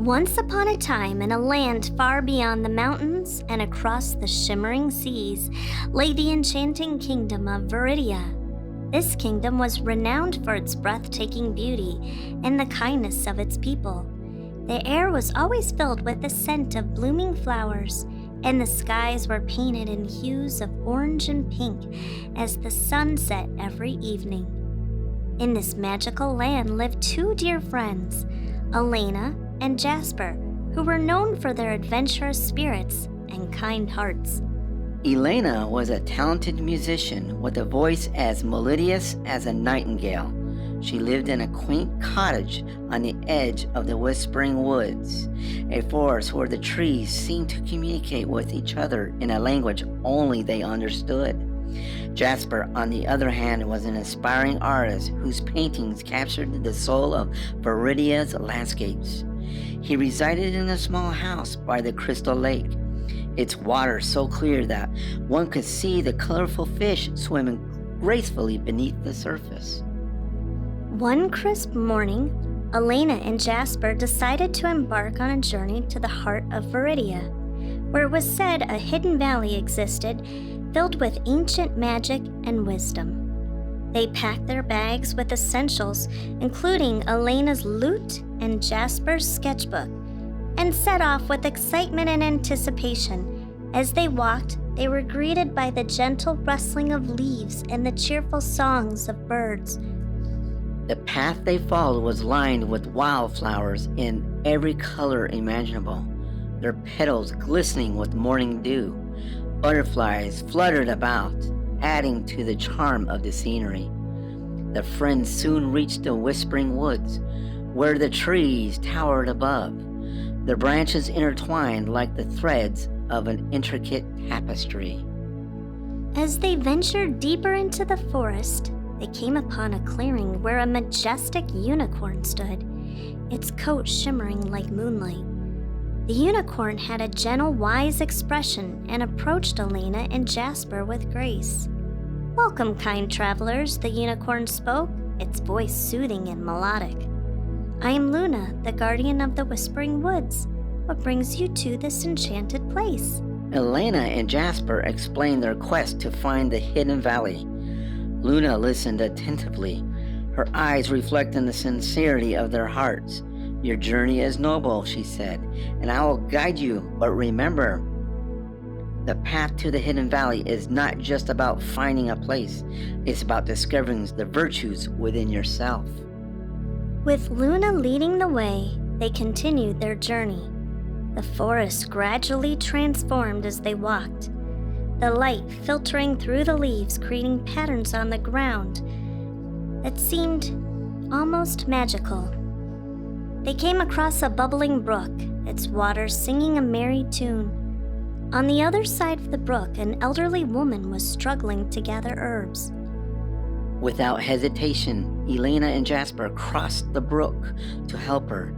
Once upon a time, in a land far beyond the mountains and across the shimmering seas, lay the enchanting kingdom of Veridia. This kingdom was renowned for its breathtaking beauty and the kindness of its people. The air was always filled with the scent of blooming flowers, and the skies were painted in hues of orange and pink as the sun set every evening. In this magical land lived two dear friends, Elena and Jasper, who were known for their adventurous spirits and kind hearts. Elena was a talented musician with a voice as melodious as a nightingale. She lived in a quaint cottage on the edge of the Whispering Woods, a forest where the trees seemed to communicate with each other in a language only they understood. Jasper, on the other hand, was an aspiring artist whose paintings captured the soul of Veridia's landscapes. He resided in a small house by the crystal lake, its water so clear that one could see the colorful fish swimming gracefully beneath the surface. One crisp morning, Elena and Jasper decided to embark on a journey to the heart of Veridia, where it was said a hidden valley existed filled with ancient magic and wisdom. They packed their bags with essentials, including Elena's lute and Jasper's sketchbook, and set off with excitement and anticipation. As they walked, they were greeted by the gentle rustling of leaves and the cheerful songs of birds. The path they followed was lined with wildflowers in every color imaginable, their petals glistening with morning dew. Butterflies fluttered about, adding to the charm of the scenery. The friends soon reached the Whispering Woods, where the trees towered above, their branches intertwined like the threads of an intricate tapestry. As they ventured deeper into the forest, they came upon a clearing where a majestic unicorn stood, its coat shimmering like moonlight. The unicorn had a gentle, wise expression and approached Elena and Jasper with grace. "Welcome, kind travelers," the unicorn spoke, its voice soothing and melodic. "I am Luna, the guardian of the Whispering Woods. What brings you to this enchanted place?" Elena and Jasper explained their quest to find the hidden valley. Luna listened attentively, her eyes reflecting the sincerity of their hearts. "Your journey is noble," she said, "and I will guide you, but remember, the path to the hidden valley is not just about finding a place, it's about discovering the virtues within yourself." With Luna leading the way, they continued their journey. The forest gradually transformed as they walked, the light filtering through the leaves, creating patterns on the ground that seemed almost magical. They came across a bubbling brook, its water singing a merry tune. On the other side of the brook, an elderly woman was struggling to gather herbs. Without hesitation, Elena and Jasper crossed the brook to help her.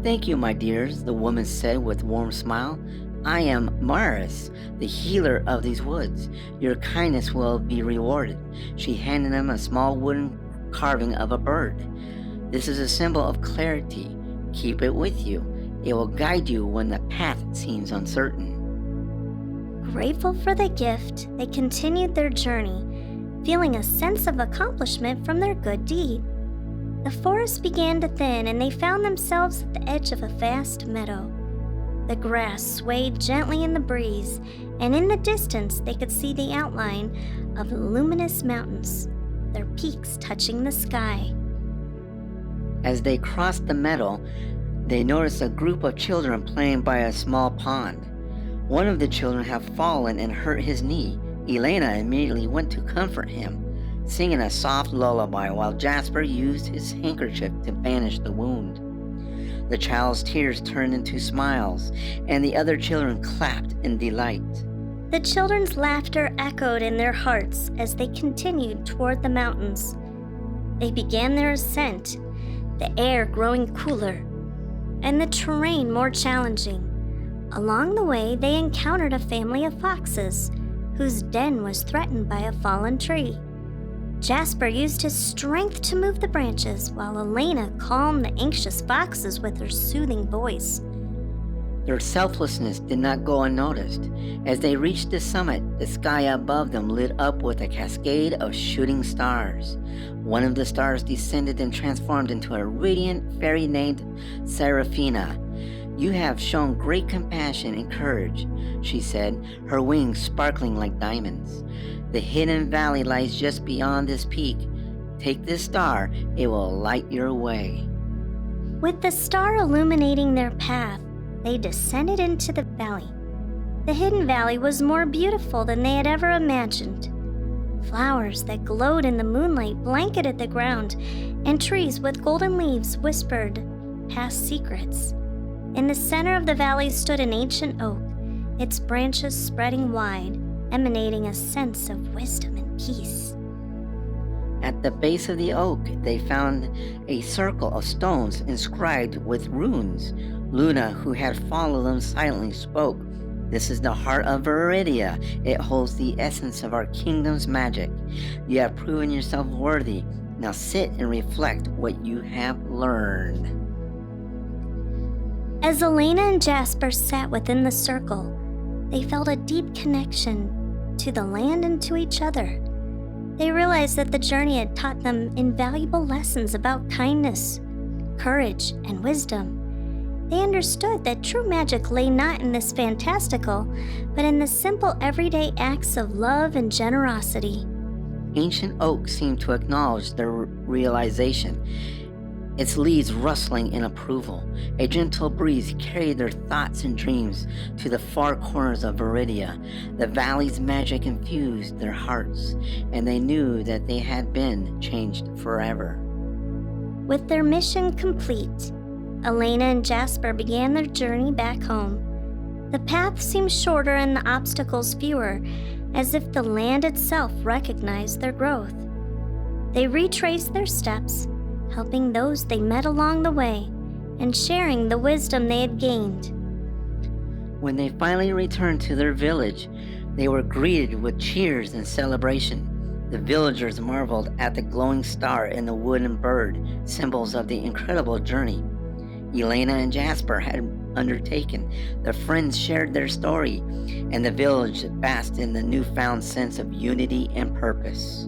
"Thank you, my dears," the woman said with a warm smile. "I am Maris, the healer of these woods. Your kindness will be rewarded." She handed them a small wooden carving of a bird. "This is a symbol of clarity. Keep it with you. It will guide you when the path seems uncertain." Grateful for the gift, they continued their journey, feeling a sense of accomplishment from their good deed. The forest began to thin, and they found themselves at the edge of a vast meadow. The grass swayed gently in the breeze, and in the distance they could see the outline of luminous mountains, their peaks touching the sky. As they crossed the meadow, they noticed a group of children playing by a small pond. One of the children had fallen and hurt his knee. Elena immediately went to comfort him, singing a soft lullaby while Jasper used his handkerchief to bandage the wound. The child's tears turned into smiles, and the other children clapped in delight. The children's laughter echoed in their hearts as they continued toward the mountains. They began their ascent, the air growing cooler and the terrain more challenging. Along the way, they encountered a family of foxes whose den was threatened by a fallen tree. Jasper used his strength to move the branches, while Elena calmed the anxious foxes with her soothing voice. Their selflessness did not go unnoticed. As they reached the summit, the sky above them lit up with a cascade of shooting stars. One of the stars descended and transformed into a radiant fairy named Seraphina. "You have shown great compassion and courage," she said, her wings sparkling like diamonds. "The hidden valley lies just beyond this peak. Take this star, it will light your way." With the star illuminating their path, they descended into the valley. The hidden valley was more beautiful than they had ever imagined. Flowers that glowed in the moonlight blanketed the ground, and trees with golden leaves whispered past secrets. In the center of the valley stood an ancient oak, its branches spreading wide, emanating a sense of wisdom and peace. At the base of the oak, they found a circle of stones inscribed with runes. Luna, who had followed them silently, spoke. "This is the heart of Veridia. It holds the essence of our kingdom's magic. You have proven yourself worthy. Now sit and reflect what you have learned." As Elena and Jasper sat within the circle, they felt a deep connection to the land and to each other. They realized that the journey had taught them invaluable lessons about kindness, courage, and wisdom. They understood that true magic lay not in this fantastical, but in the simple everyday acts of love and generosity. Ancient oak seemed to acknowledge their realization, its leaves rustling in approval. A gentle breeze carried their thoughts and dreams to the far corners of Veridia. The valley's magic infused their hearts, and they knew that they had been changed forever. With their mission complete, Elena and Jasper began their journey back home. The path seemed shorter and the obstacles fewer, as if the land itself recognized their growth. They retraced their steps, helping those they met along the way and sharing the wisdom they had gained. When they finally returned to their village, they were greeted with cheers and celebration. The villagers marveled at the glowing star and the wooden bird, symbols of the incredible journey Elena and Jasper had undertaken. The friends shared their story, and the village basked in the newfound sense of unity and purpose.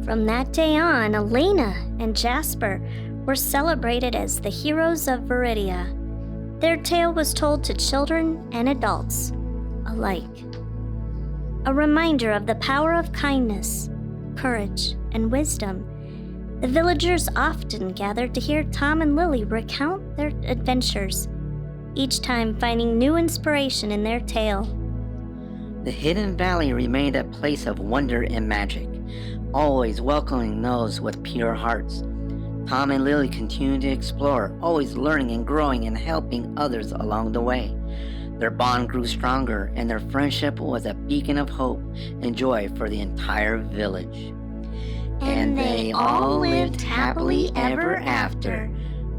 From that day on, Elena and Jasper were celebrated as the heroes of Veridia. Their tale was told to children and adults alike. A reminder of the power of kindness, courage, and wisdom. The villagers often gathered to hear Tom and Lily recount their adventures, each time finding new inspiration in their tale. The hidden valley remained a place of wonder and magic, always welcoming those with pure hearts. Tom and Lily continued to explore, always learning and growing and helping others along the way. Their bond grew stronger, and their friendship was a beacon of hope and joy for the entire village. And they all lived happily ever after.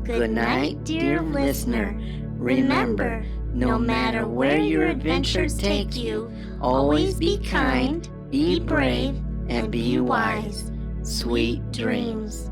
Good night, dear listener. Remember, no matter where your adventures take you, always be kind, be brave, and be wise. Sweet dreams.